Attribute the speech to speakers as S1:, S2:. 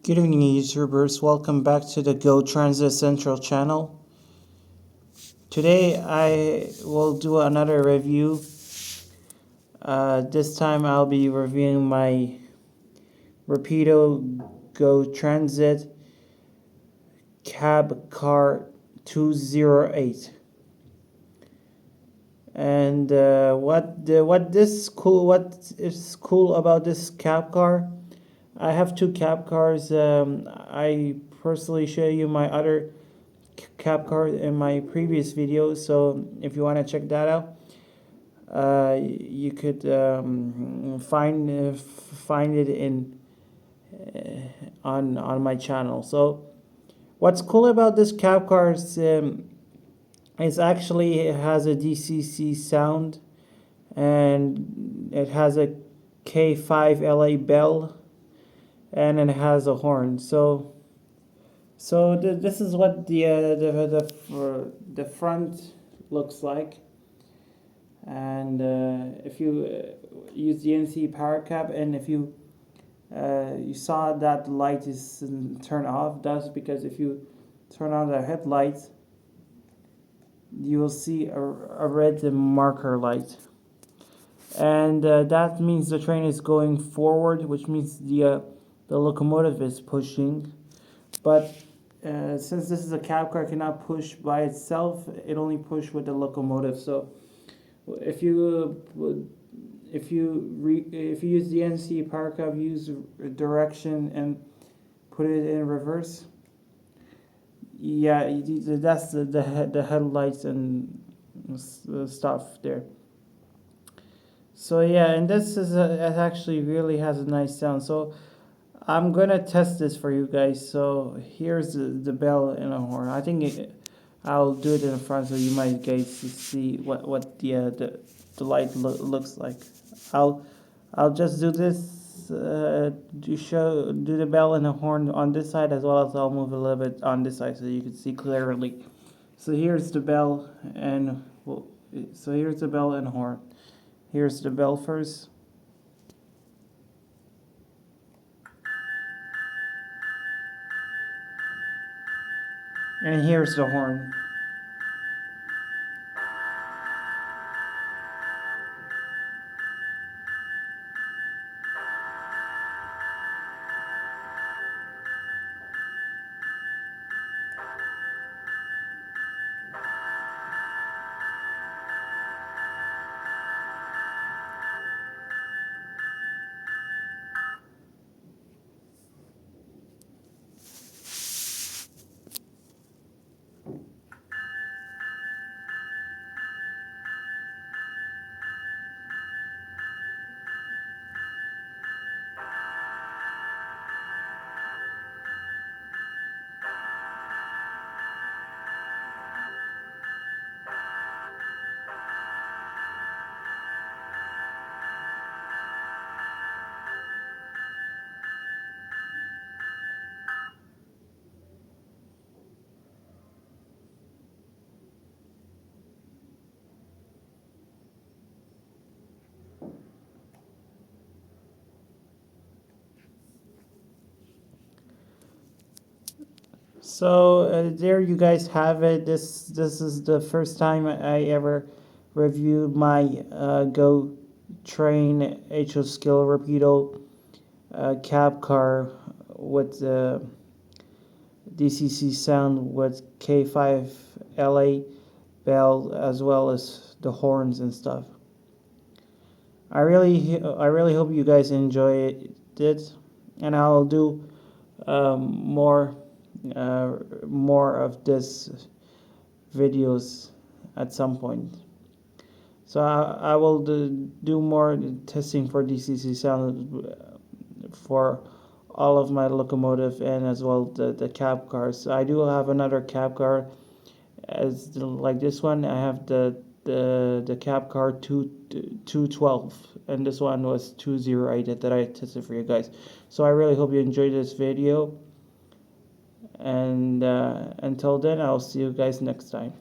S1: Good evening, YouTubers. Welcome back to the Go Transit Central channel. Today I will do another review. This time I'll be reviewing my Rapido Go Transit Cab Car 208. And what is cool about this cab car? I have two cab cars. I personally show you my other cab car in my previous video, so if you want to check that out, you could find it in on my channel. So what's cool about this cab car is actually it has a DCC sound, and it has a K5 LA bell, and it has a horn. So this is what the front looks like, and if you use the NC power cap, and if you saw that the light is turned off, that's because if you turn on the headlights, you will see a red marker light, and that means the train is going forward, which means the locomotive is pushing. But since this is a cab car, it cannot push by itself. It only push with the locomotive. So if you use the NC power cap, use direction and put it in reverse. Yeah, that's the headlights and stuff there. So yeah, and this is it actually really has a nice sound. So I'm gonna test this for you guys. So here's the bell and a horn. I think I'll do it in the front so you might guys see what the light looks like. I'll just do this do the bell and the horn on this side, as well as I'll move a little bit on this side so you can see clearly. So here's the bell and here's the bell and horn. Here's the bell first. And here's the horn. So there you guys have it. This is the first time I ever reviewed my Go Train HO Skill Rapido cab car with DCC sound with K5 LA bell, as well as the horns and stuff. I really hope you guys enjoy it, and I'll do more of this videos at some point. So I will do more testing for DCC sound for all of my locomotive, and as well the cab cars. So I do have another cab car like this one. I have the cab car 212, and this one was 208 that I tested for you guys. So I really hope you enjoyed this video, and until then, I'll see you guys next time.